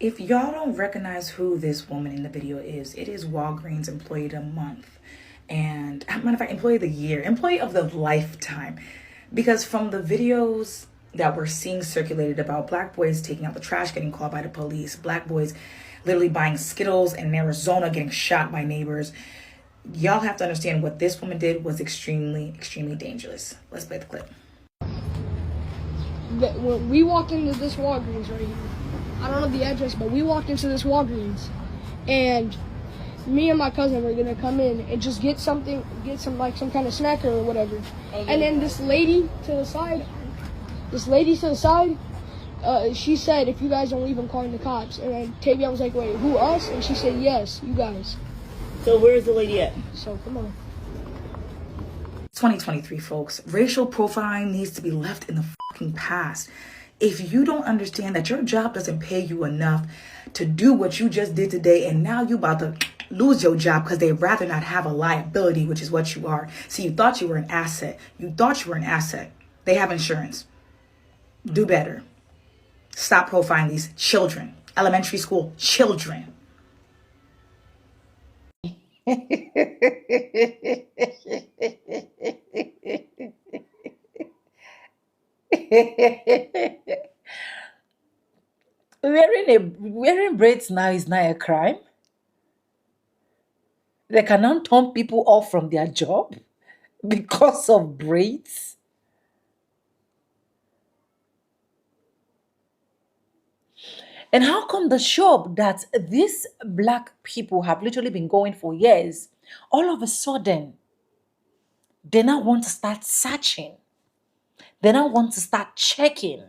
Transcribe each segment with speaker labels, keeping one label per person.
Speaker 1: If y'all don't recognize who this woman in the video is, it is Walgreens Employee of the Month. And, matter of fact, Employee of the Year, Employee of the Lifetime. Because from the videos that we're seeing circulated about black boys taking out the trash, getting called by the police, black boys literally buying Skittles in Arizona, getting shot by neighbors, y'all have to understand what this woman did was extremely, extremely dangerous. Let's play the clip.
Speaker 2: When we walked into this Walgreens right here, I don't know the address, but we walked into this Walgreens, and me and my cousin were gonna come in and just get some kind of snack or whatever. And then this lady to the side, she said, "If you guys don't leave, I'm calling the cops." And then Tavion was like, "Wait, who, us?" And she said, "Yes, you guys."
Speaker 3: So where's the lady at?
Speaker 2: So come on.
Speaker 1: 2023, folks. Racial profiling needs to be left in the fucking past. If you don't understand that your job doesn't pay you enough to do what you just did today, and now you about to lose your job because they'd rather not have a liability, which is what you are. See, you thought you were an asset. They have insurance. Do better. Stop profiling these children. Elementary school children.
Speaker 3: Wearing braids now is not a crime. They can now turn people off from their job because of braids. And how come the shop that these black people have literally been going for years, all of a sudden, they now want to start searching. They now want to start checking.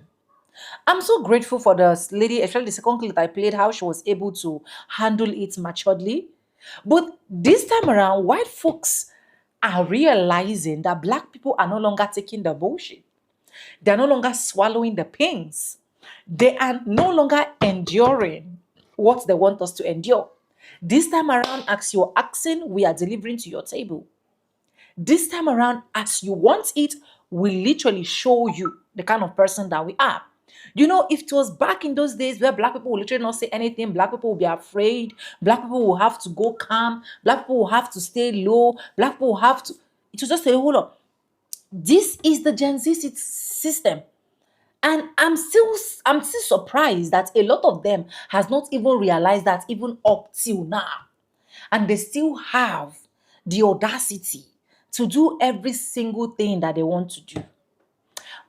Speaker 3: I'm so grateful for the lady, especially the second clip I played, how she was able to handle it maturely. But this time around, white folks are realizing that black people are no longer taking the bullshit. They're no longer swallowing the pains. They are no longer enduring what they want us to endure. This time around, as you're asking, we are delivering to your table. This time around, as you want it, we literally show you the kind of person that we are. You know, if it was back in those days where black people will literally not say anything, black people will be afraid, black people will have to go calm, black people will have to stay low, black people will have to... It was just a whole lot. This is the Gen Z system. And I'm still surprised that a lot of them has not even realized that even up till now. And they still have the audacity to do every single thing that they want to do.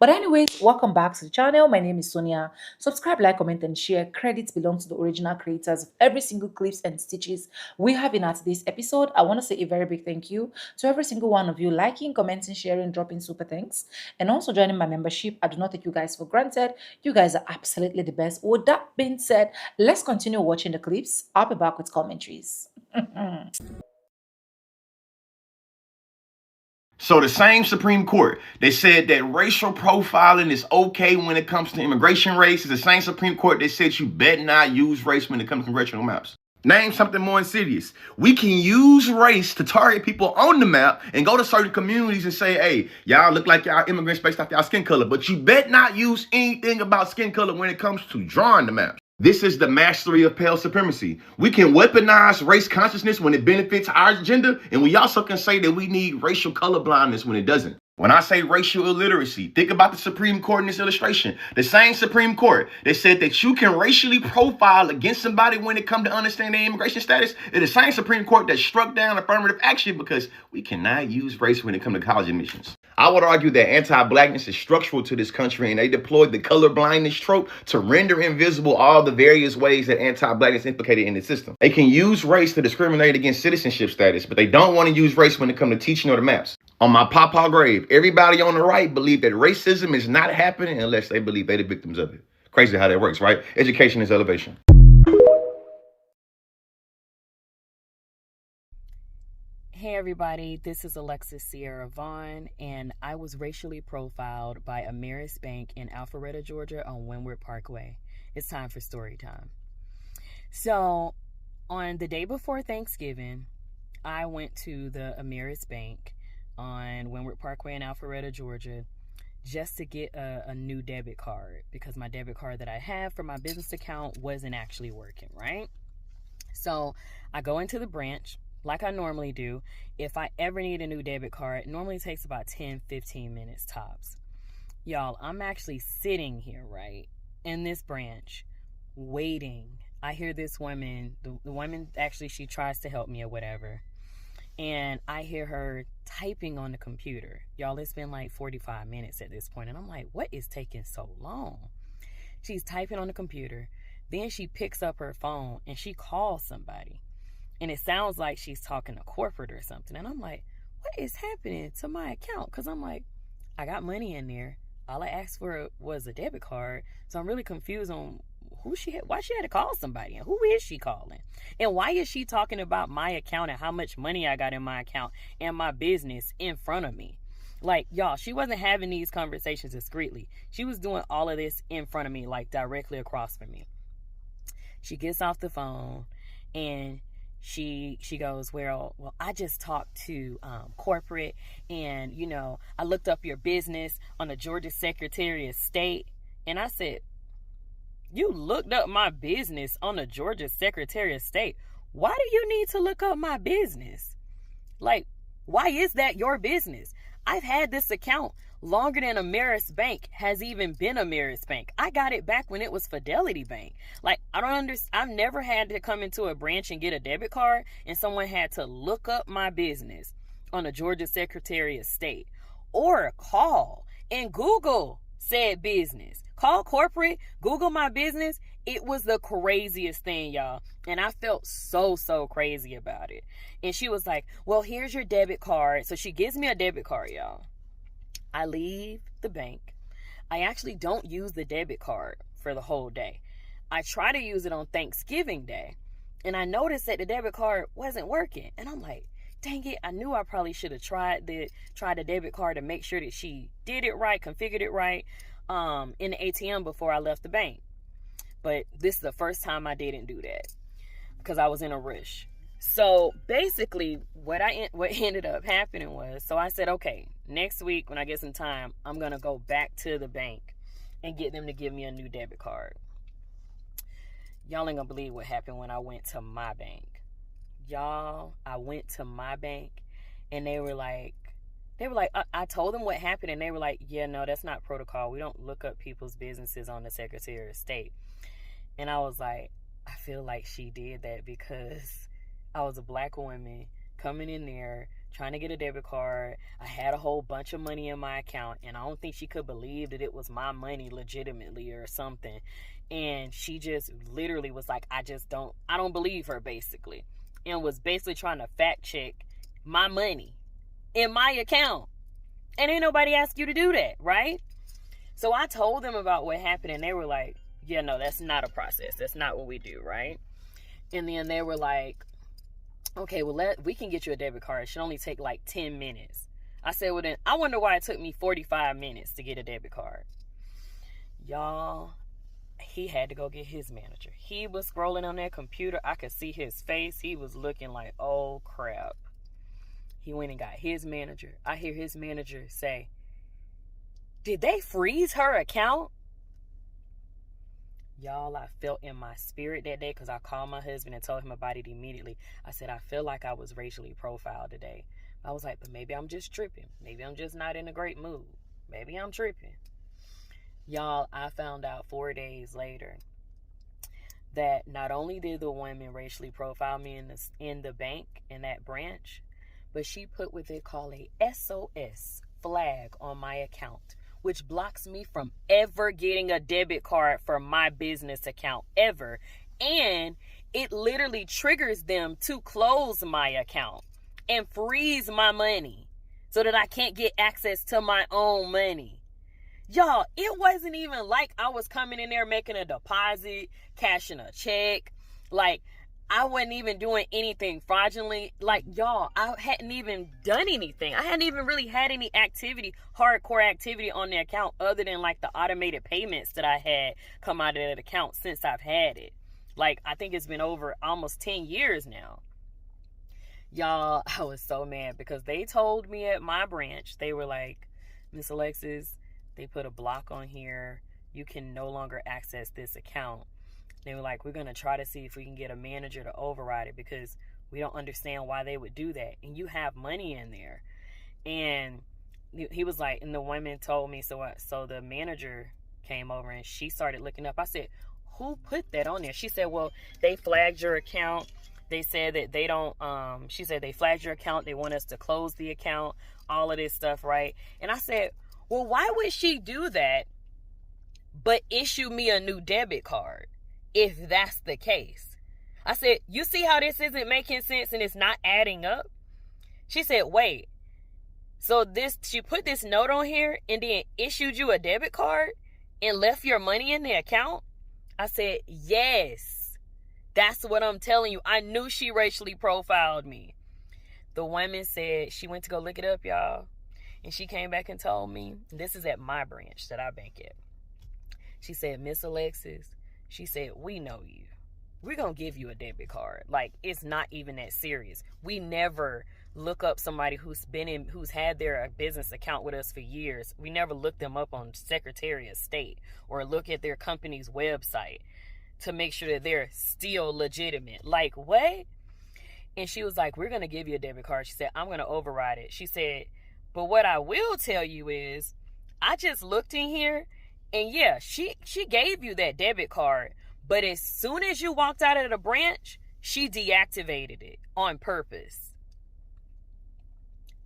Speaker 3: But anyways, welcome back to the channel. My name is Sonia. Subscribe, like, comment, and share. Credits belong to the original creators of every single clips and stitches we have in today's episode. I want to say a very big thank you to every single one of you liking, commenting, sharing, dropping super thanks, and also joining my membership. I do not take you guys for granted. You guys are absolutely the best. With that being said, let's continue watching the clips. I'll be back with commentaries.
Speaker 4: So the same Supreme Court that said that racial profiling is okay when it comes to immigration race is the same Supreme Court that said you better not use race when it comes to congressional maps. Name something more insidious. We can use race to target people on the map and go to certain communities and say, hey, y'all look like y'all immigrants based off y'all skin color, but you better not use anything about skin color when it comes to drawing the maps. This is the mastery of pale supremacy. We can weaponize race consciousness when it benefits our agenda, and we also can say that we need racial colorblindness when it doesn't. When I say racial illiteracy, think about the Supreme Court in this illustration. The same Supreme Court that said that you can racially profile against somebody when it comes to understanding their immigration status is the same Supreme Court that struck down affirmative action because we cannot use race when it comes to college admissions. I would argue that anti-blackness is structural to this country, and they deployed the color blindness trope to render invisible all the various ways that anti-blackness is implicated in the system. They can use race to discriminate against citizenship status, but they don't want to use race when it comes to teaching or the maps. On my pawpaw grave, everybody on the right believe that racism is not happening unless they believe they're the victims of it. Crazy how that works, right? Education is elevation.
Speaker 5: Hey everybody, this is Alexis Sierra Vaughn, and I was racially profiled by Ameris Bank in Alpharetta, Georgia on Windward Parkway. It's time for story time. So, on the day before Thanksgiving, I went to the Ameris Bank on Windward Parkway in Alpharetta, Georgia just to get a new debit card because my debit card that I have for my business account wasn't actually working, right? So I go into the branch like I normally do. If I ever need a new debit card, it normally takes about 10-15 minutes tops. Y'all, I'm actually sitting here, right, in this branch, waiting. I hear this woman, the woman, actually, she tries to help me or whatever. And I hear her typing on the computer. Y'all, it's been like 45 minutes at this point. And I'm like, what is taking so long? She's typing on the computer. Then she picks up her phone and she calls somebody. And it sounds like she's talking to corporate or something. And I'm like, what is happening to my account? Because I'm like, I got money in there. All I asked for was a debit card. So I'm really confused on why she had to call somebody and who is she calling? And why is she talking about my account and how much money I got in my account and my business in front of me? Like, y'all, she wasn't having these conversations discreetly. She was doing all of this in front of me, like directly across from me. She gets off the phone and she goes, well, I just talked to corporate and, you know, I looked up your business on the Georgia Secretary of State. And I said, you looked up my business on the Georgia Secretary of State. Why do you need to look up my business? Like, why is that your business? I've had this account longer than Ameris Bank has even been Ameris Bank. I got it back when it was Fidelity Bank. Like, I don't understand. I've never had to come into a branch and get a debit card and someone had to look up my business on the Georgia Secretary of State or call and Google said business. Call corporate, Google my business. It was the craziest thing, y'all. And I felt so crazy about it. And she was like, well, here's your debit card. So she gives me a debit card, y'all. I leave the bank. I actually don't use the debit card for the whole day. I try to use it on Thanksgiving Day. And I noticed that the debit card wasn't working. And I'm like, dang it, I knew I probably should have tried the debit card to make sure that she did it right, configured it right in the ATM before I left the bank. But this is the first time I didn't do that because I was in a rush. So basically what ended up happening was, so I said, okay, next week when I get some time, I'm going to go back to the bank and get them to give me a new debit card. Y'all ain't going to believe what happened when I went to my bank. Y'all, I went to my bank and they were like, I told them what happened and they were like, yeah, no, that's not protocol. We don't look up people's businesses on the Secretary of State. And I was like, I feel like she did that because I was a black woman coming in there trying to get a debit card. I had a whole bunch of money in my account and I don't think she could believe that it was my money legitimately or something. And she just literally was like, I don't believe her basically. And was basically trying to fact check my money in my account. And ain't nobody asked you to do that, right? So I told them about what happened and they were like, yeah, no, that's not a process. That's not what we do, right? And then they were like, okay, well, we can get you a debit card. It should only take like 10 minutes. I said, well, then I wonder why it took me 45 minutes to get a debit card. Y'all, he had to go get his manager. He was scrolling on that computer. I could see his face. He was looking like, oh, crap. He went and got his manager. I hear his manager say, did they freeze her account? Y'all, I felt in my spirit that day because I called my husband and told him about it immediately. I said, I feel like I was racially profiled today. I was like, but maybe I'm just tripping. Maybe I'm just not in a great mood. Maybe I'm tripping. Y'all, I found out 4 days later that not only did the woman racially profile me in the bank, in that branch, but she put what they call a SOS flag on my account, which blocks me from ever getting a debit card for my business account, ever. And it literally triggers them to close my account and freeze my money so that I can't get access to my own money. Y'all, it wasn't even like I was coming in there making a deposit, cashing a check. Like, I wasn't even doing anything fraudulently. Like, y'all, I hadn't even done anything. I hadn't even really had any activity, hardcore activity on the account other than like the automated payments that I had come out of that account since I've had it. Like, I think it's been over almost 10 years now. Y'all, I was so mad because they told me at my branch, they were like, Miss Alexis, They put a block on here. You can no longer access this account. They were like, we're going to try to see if we can get a manager to override it because we don't understand why they would do that. And you have money in there. And he was like, and the woman told me, so the manager came over and she started looking up. I said, who put that on there? She said, well, they flagged your account. They said that they don't, she said they flagged your account. They want us to close the account, all of this stuff, right? And I said, well, why would she do that but issue me a new debit card if that's the case? I said, you see how this isn't making sense and it's not adding up? She said, wait, so she put this note on here and then issued you a debit card and left your money in the account? I said, yes, that's what I'm telling you. I knew she racially profiled me. The woman said she went to go look it up, y'all. And she came back and told me, this is at my branch that I bank at. She said, Miss Alexis, she said, we know you. We're going to give you a debit card. Like, it's not even that serious. We never look up somebody who's had their business account with us for years. We never look them up on Secretary of State or look at their company's website to make sure that they're still legitimate. Like, what? And she was like, we're going to give you a debit card. She said, I'm going to override it. She said, but what I will tell you is I just looked in here and yeah, she gave you that debit card. But as soon as you walked out of the branch, she deactivated it on purpose.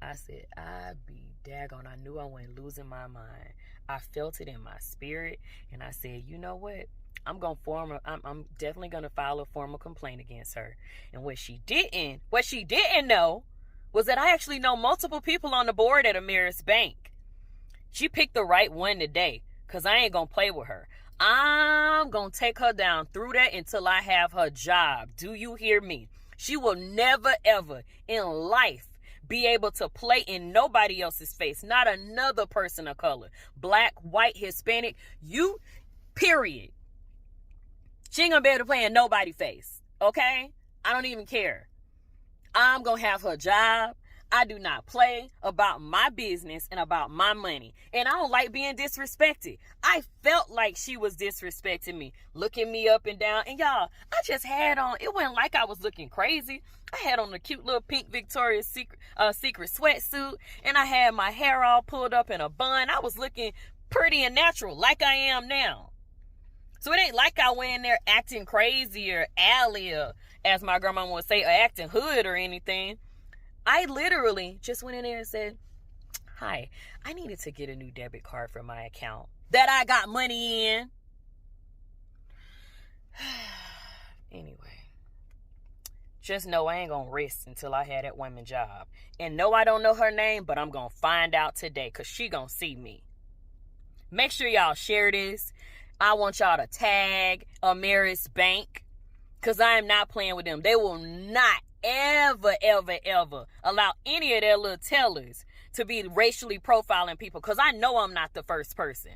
Speaker 5: I said, I be daggone. I knew I wasn't losing my mind. I felt it in my spirit. And I said, you know what? I'm definitely going to file a formal complaint against her. And what she didn't know was that I actually know multiple people on the board at Ameris Bank. She picked the right one today because I ain't going to play with her. I'm going to take her down through that until I have her job. Do you hear me? She will never, ever in life be able to play in nobody else's face. Not another person of color. Black, white, Hispanic. You, period. She ain't going to be able to play in nobody's face. Okay? I don't even care. I'm going to have her job. I do not play about my business and about my money. And I don't like being disrespected. I felt like she was disrespecting me, looking me up and down. And y'all, I just had on, it wasn't like I was looking crazy. I had on a cute little pink Victoria's Secret sweatsuit. And I had my hair all pulled up in a bun. I was looking pretty and natural like I am now. So it ain't like I went in there acting crazy or alley or, as my grandma would say, or acting hood or anything. I literally just went in there and said, hi, I needed to get a new debit card for my account that I got money in. Anyway, just know I ain't going to rest until I had that woman job. And no, I don't know her name, but I'm going to find out today because she going to see me. Make sure y'all share this. I want y'all to tag Ameris Bank because I am not playing with them. They will not ever allow any of their little tellers to be racially profiling people because I know I'm not the first person.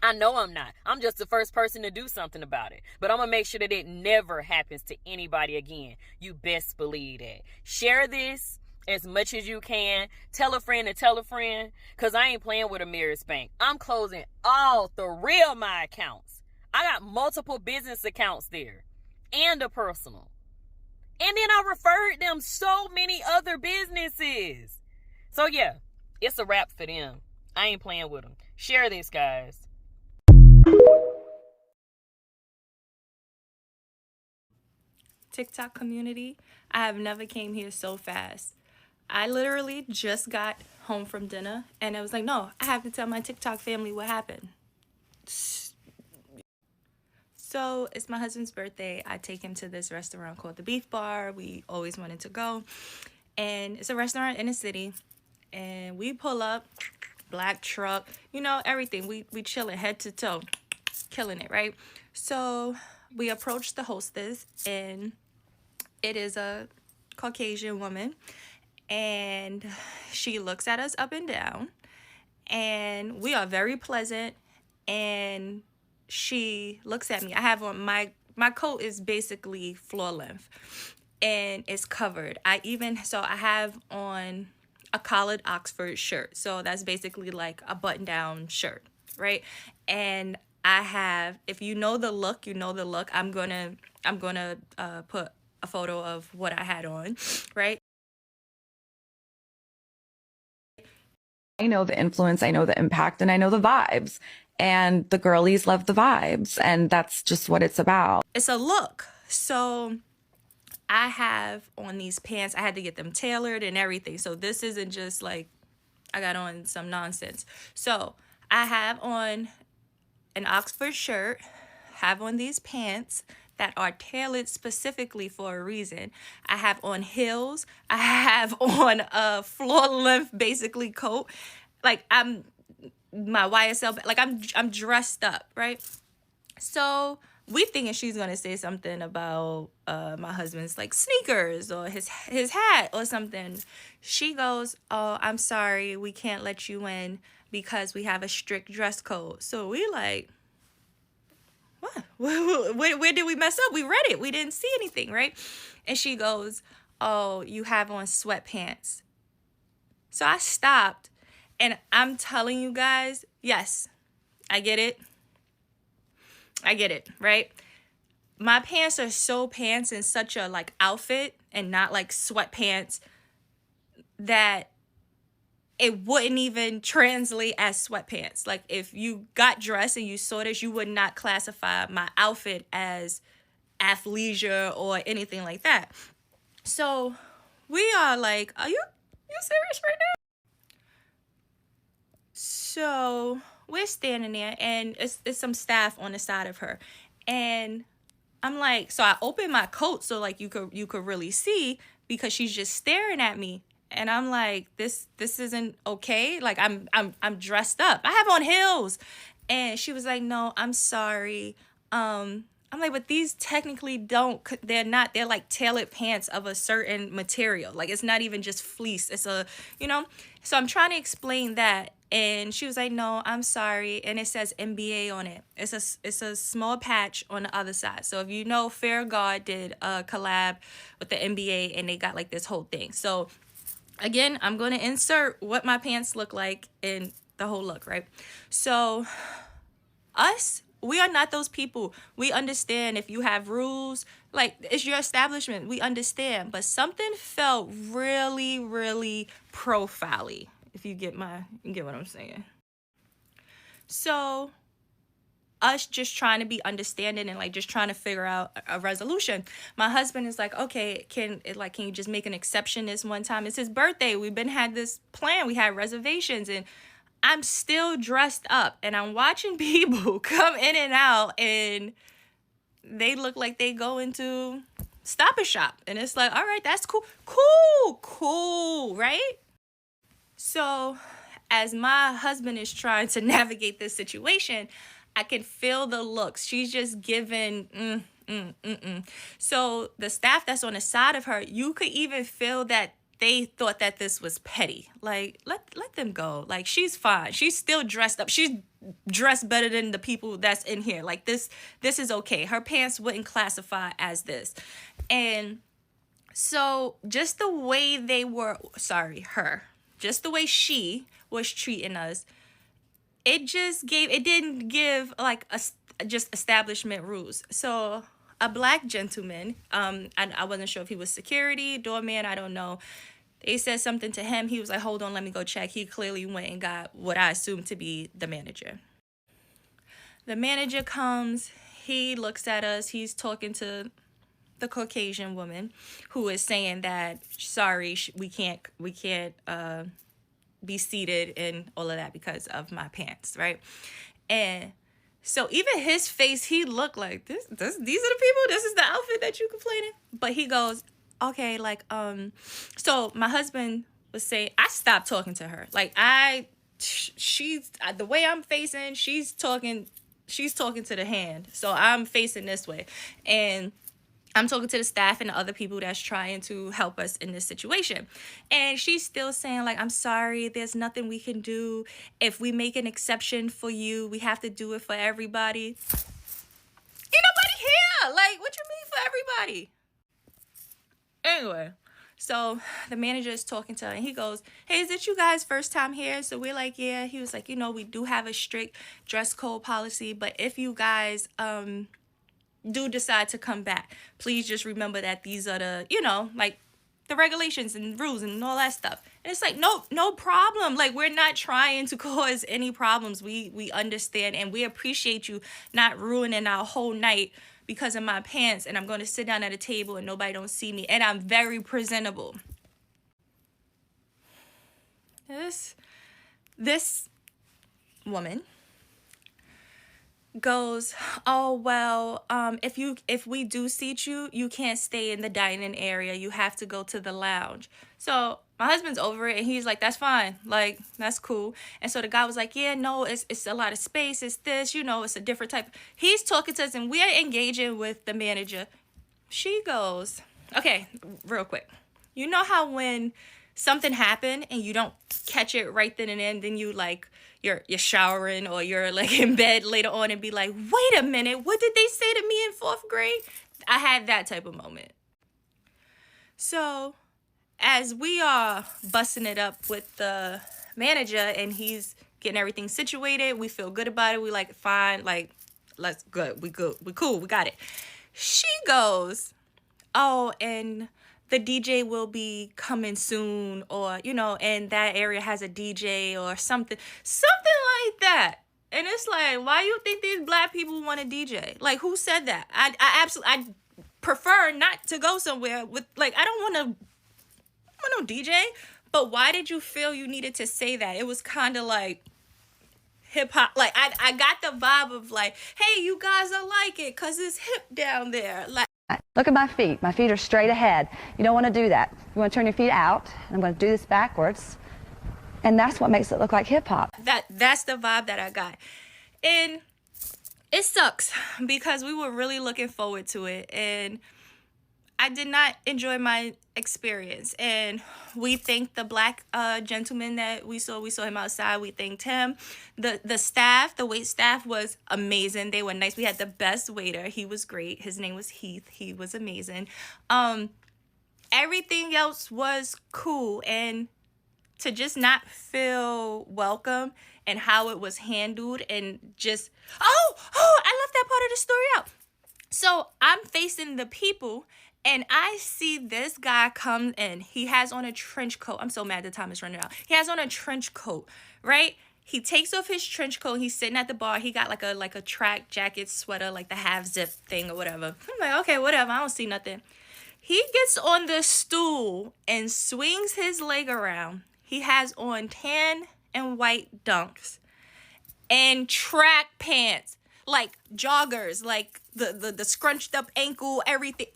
Speaker 5: I know I'm not. I'm just the first person to do something about it. But I'm going to make sure that it never happens to anybody again. You best believe that. Share this as much as you can. Tell a friend to tell a friend because I ain't playing with Ameris Bank. I'm closing all 3 of my accounts. I got multiple business accounts there and a personal. And then I referred them so many other businesses. So yeah, it's a wrap for them. I ain't playing with them. Share this, guys.
Speaker 6: TikTok community, I have never came here so fast. I literally just got home from dinner and I was like, no, I have to tell my TikTok family what happened. So it's my husband's birthday. I take him to this restaurant called The Beef Bar. We always wanted to go. And it's a restaurant in the city. And we pull up, black truck, you know, everything. We chilling head to toe, killing it, right? So we approach the hostess and it is a Caucasian woman. And she looks at us up and down. And we are very pleasant. And she looks at me. I have on my coat is basically floor length and it's covered. I have on a collared Oxford shirt. So that's basically like a button-down shirt, right? And I have, if you know the look, you know the look. I'm gonna put a photo of what I had on, right?
Speaker 7: I know the influence, I know the impact, and I know the vibes. And the girlies love the vibes, and that's just what it's about.
Speaker 6: It's a look. So I have on these pants, I had to get them tailored and everything. So this isn't just like I got on some nonsense. So I have on an Oxford shirt, have on these pants that are tailored specifically for a reason. I have on heels. I have on a floor length basically coat. Like I'm my YSL, like I'm dressed up, right? So we thinking she's gonna say something about my husband's like sneakers or his hat or something. She goes, "Oh, I'm sorry, we can't let you in because we have a strict dress code." So we like, what? Where did we mess up? We read it. We didn't see anything, right? And she goes, "Oh, you have on sweatpants." So I stopped, and I'm telling you guys, yes, I get it. I get it, right? My pants are so pants in such a like outfit and not like sweatpants that it wouldn't even translate as sweatpants. Like if you got dressed and you saw this, you would not classify my outfit as athleisure or anything like that. So we are like, are you serious right now? So we're standing there and it's some staff on the side of her. And I'm like, so I open my coat so like you could really see because she's just staring at me. And I'm like, this isn't okay. Like I'm dressed up. I have on heels. And she was like, "No, I'm sorry." I'm like, but these technically they're like tailored pants of a certain material. Like it's not even just fleece. It's a, so I'm trying to explain that. And she was like, "No, I'm sorry." And it says NBA on it. It's a small patch on the other side. So if you know, Fair God did a collab with the NBA and they got like this whole thing. So again, I'm going to insert what my pants look like in the whole look, right? So we are not those people. We understand if you have rules, like it's your establishment. We understand. But something felt really, really profile-y, if you get what I'm saying. So us just trying to be understanding and like just trying to figure out a resolution. My husband is like, "Okay, can you just make an exception this one time? It's his birthday. We've had this plan. We had reservations." And I'm still dressed up and I'm watching people come in and out and they look like they go into Stop and Shop. And it's like, all right, that's cool, right? So as my husband is trying to navigate this situation, I can feel the looks. She's just giving, So the staff that's on the side of her, you could even feel that they thought that this was petty. Like, let them go. Like, she's fine. She's still dressed up. She's dressed better than the people that's in here. Like, this is okay. Her pants wouldn't classify as this. And so just the way just the way she was treating us, it didn't give like just establishment rules. So a black gentleman, I wasn't sure if he was security, doorman, I don't know. They said something to him. He was like, "Hold on, let me go check." He clearly went and got what I assumed to be the manager. The manager comes, he looks at us, he's talking to the Caucasian woman who is saying that, "Sorry, we can't be seated and all of that because of my pants," right? And so even his face, he looked like these are the people, this is the outfit that you complaining. But he goes, "Okay, like, so my husband was saying," I stopped talking to her. Like she's the way I'm facing, she's talking to the hand. So I'm facing this way. And I'm talking to the staff and the other people that's trying to help us in this situation. And she's still saying, like, "I'm sorry, there's nothing we can do. If we make an exception for you, we have to do it for everybody." Ain't nobody here. Like, what you mean for everybody? Anyway, So the manager is talking to her and he goes, hey, is it you guys' first time here? So we're like, yeah. He was like, you know, we do have a strict dress code policy, but if you guys do decide to come back, please just remember that these are the, you know, like the regulations and rules and all that stuff. And it's like, no problem. Like, we're not trying to cause any problems. We understand and we appreciate you not ruining our whole night because of my pants, and I'm going to sit down at a table and nobody don't see me, and I'm very presentable. This woman goes, oh, well, if we do seat you, you can't stay in the dining area. You have to go to the lounge. So my husband's over it and he's like, that's fine. Like, that's cool. And so the guy was like, yeah, no, it's a lot of space. It's this, you know, it's a different type. He's talking to us and we're engaging with the manager. She goes, okay, real quick. You know how when something happened and you don't catch it right then and then you like, you're showering or you're like in bed later on and be like, wait a minute, what did they say to me in 4th grade? I had that type of moment. So as we are busting it up with the manager and he's getting everything situated, we feel good about it. We like, fine, like, let's good. We cool, we got it. She goes, oh, and the DJ will be coming soon, or, you know, and that area has a DJ or something like that. And it's like, why you think these black people want a DJ? Like, who said that? I prefer not to go somewhere with, like, I don't want no DJ, but why did you feel you needed to say that? It was kind of like hip hop. Like, I got the vibe of like, hey, you guys are like it because it's hip down there. Like,
Speaker 8: look at my feet. My feet are straight ahead. You don't want to do that. You want to turn your feet out. I'm going to do this backwards. And that's what makes it look like hip hop.
Speaker 6: That's the vibe that I got. And it sucks because we were really looking forward to it. And I did not enjoy my experience. And we thanked the black gentleman that we saw him outside. We thanked him. The staff, the wait staff was amazing. They were nice. We had the best waiter. He was great. His name was Heath. He was amazing. Everything else was cool. And to just not feel welcome and how it was handled and just, oh, I left that part of the story out. So I'm facing the people and I see this guy come in. He has on a trench coat. I'm so mad the time is running out. He has on a trench coat, right? He takes off his trench coat. He's sitting at the bar. He got like a track jacket sweater, like the half zip thing or whatever. I'm like, okay, whatever. I don't see nothing. He gets on the stool and swings his leg around. He has on tan and white dunks and track pants, like joggers, like the scrunched up ankle, everything.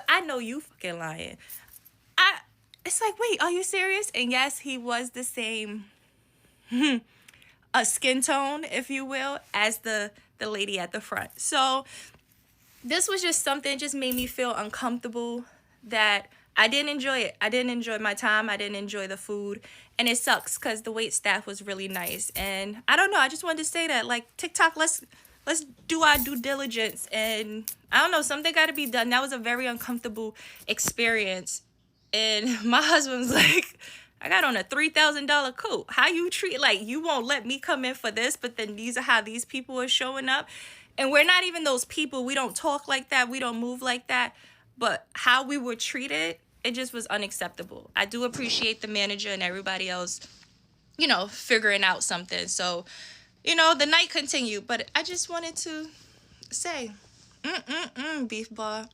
Speaker 6: I know you fucking lying. It's like, wait, are you serious? And yes, he was the same a skin tone, if you will, as the lady at the front. So this was just something, just made me feel uncomfortable, that I didn't enjoy it. I didn't enjoy my time. I didn't enjoy the food. And it sucks because the wait staff was really nice. And I don't know. I just wanted to say that, like, TikTok, let's do our due diligence. And I don't know, something got to be done. That was a very uncomfortable experience. And my husband's like, I got on a $3,000 coat. How you treat, like, you won't let me come in for this, but then these are how these people are showing up. And we're not even those people. We don't talk like that. We don't move like that. But how we were treated, it just was unacceptable. I do appreciate the manager and everybody else, you know, figuring out something. So, you know, the night continued. But I just wanted to say, beef bar,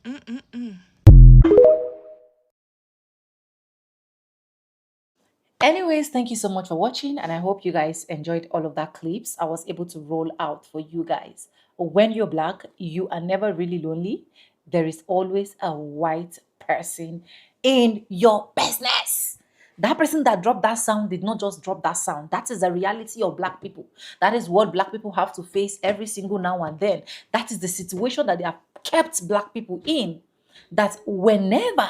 Speaker 3: Anyways, thank you so much for watching, and I hope you guys enjoyed all of that clips I was able to roll out for you guys. When you're black, you are never really lonely. There is always a white person in your business. That person that dropped that sound did not just drop that sound. That is the reality of black people. That is what black people have to face every single now and then. That is the situation that they have kept black people in. That whenever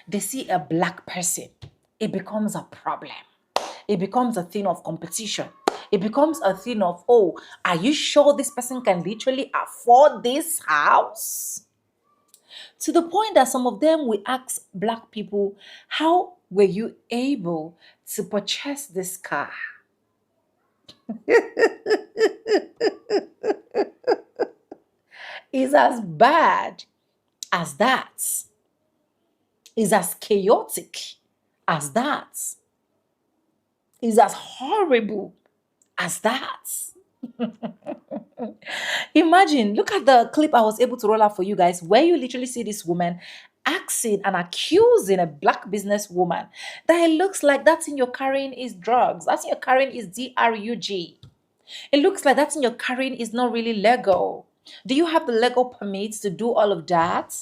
Speaker 3: they see a black person, it becomes a problem. It becomes a thing of competition. It becomes a thing of, oh, are you sure this person can literally afford this house? To the point that some of them will ask black people, how were you able to purchase this car? It's as bad as that. It's as chaotic as that. It's as horrible as that. Imagine, look at the clip I was able to roll out for you guys, where you literally see this woman asking and accusing a black businesswoman that it looks like that thing you're carrying is drugs. That thing you're carrying is drug. It looks like that thing you're carrying is not really legal. Do you have the legal permits to do all of that?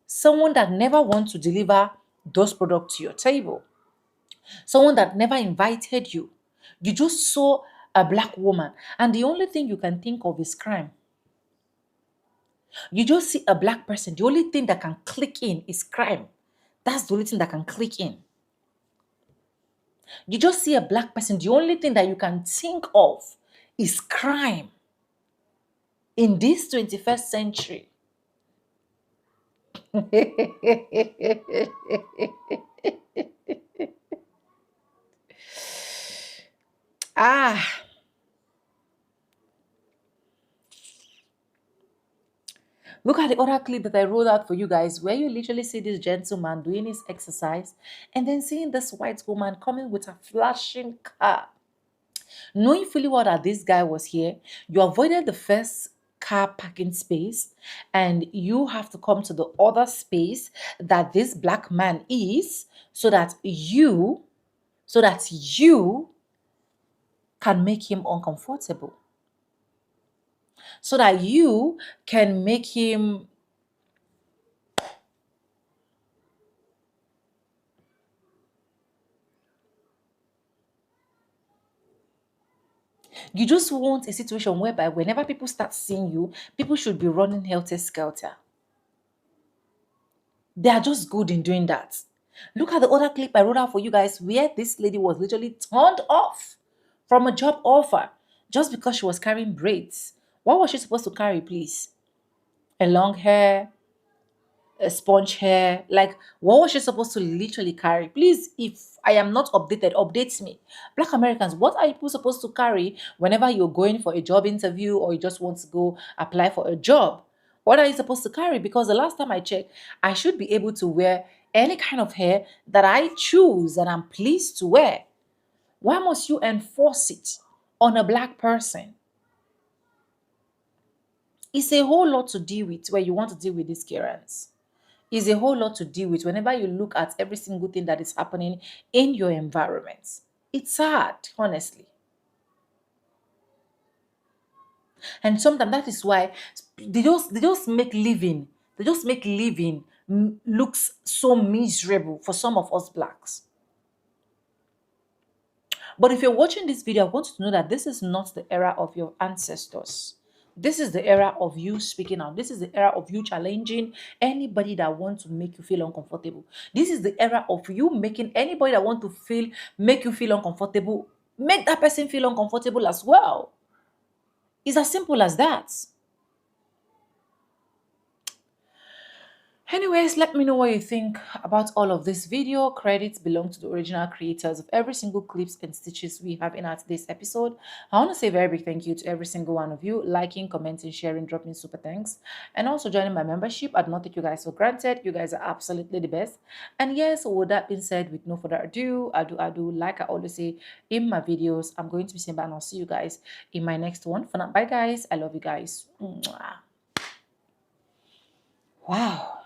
Speaker 3: Someone that never wants to deliver those products to your table. Someone that never invited you. You just saw a black woman, and the only thing you can think of is crime. You just see a black person, the only thing that can click in is crime. That's the only thing that can click in. You just see a black person, the only thing that you can think of is crime. In this 21st century. Ah. Look at the other clip that I rolled out for you guys, where you literally see this gentleman doing his exercise and then seeing this white woman coming with a flashing car. Knowing fully well that this guy was here, you avoided the first car parking space and you have to come to the other space that this black man is so that you can make him uncomfortable. So that you can make him you just want a situation whereby whenever people start seeing you, people should be running helter-skelter. They are just good in doing that. Look at the other clip I wrote out for you guys where this lady was literally turned off from a job offer just because she was carrying braids. What was she supposed to carry, please? A long hair, a sponge hair. Like, what was she supposed to literally carry? Please, if I am not updated, update me. Black Americans, what are people supposed to carry whenever you're going for a job interview or you just want to go apply for a job? What are you supposed to carry? Because the last time I checked, I should be able to wear any kind of hair that I choose and I'm pleased to wear. Why must you enforce it on a black person? It's a whole lot to deal with where you want to deal with these Karens. It's a whole lot to deal with whenever you look at every single thing that is happening in your environment. It's sad, honestly. And sometimes that is why they just make living looks so miserable for some of us blacks. But if you're watching this video, I want you to know that this is not the era of your ancestors. This is the era of you speaking out. This is the era of you challenging anybody that wants to make you feel uncomfortable. This is the era of you making anybody that wants to make you feel uncomfortable, make that person feel uncomfortable as well. It's as simple as that. Anyways, let me know what you think about all of this video. Credits belong to the original creators of every single clips and stitches we have in our today's episode. I want to say a very big thank you to every single one of you, liking, commenting, sharing, dropping super thanks, and also joining my membership. I do not take you guys for granted. You guys are absolutely the best. And yes, with that being said, with no further ado, like I always say in my videos, I'm going to be saying bye and I'll see you guys in my next one. For now, bye guys. I love you guys. Mwah. Wow.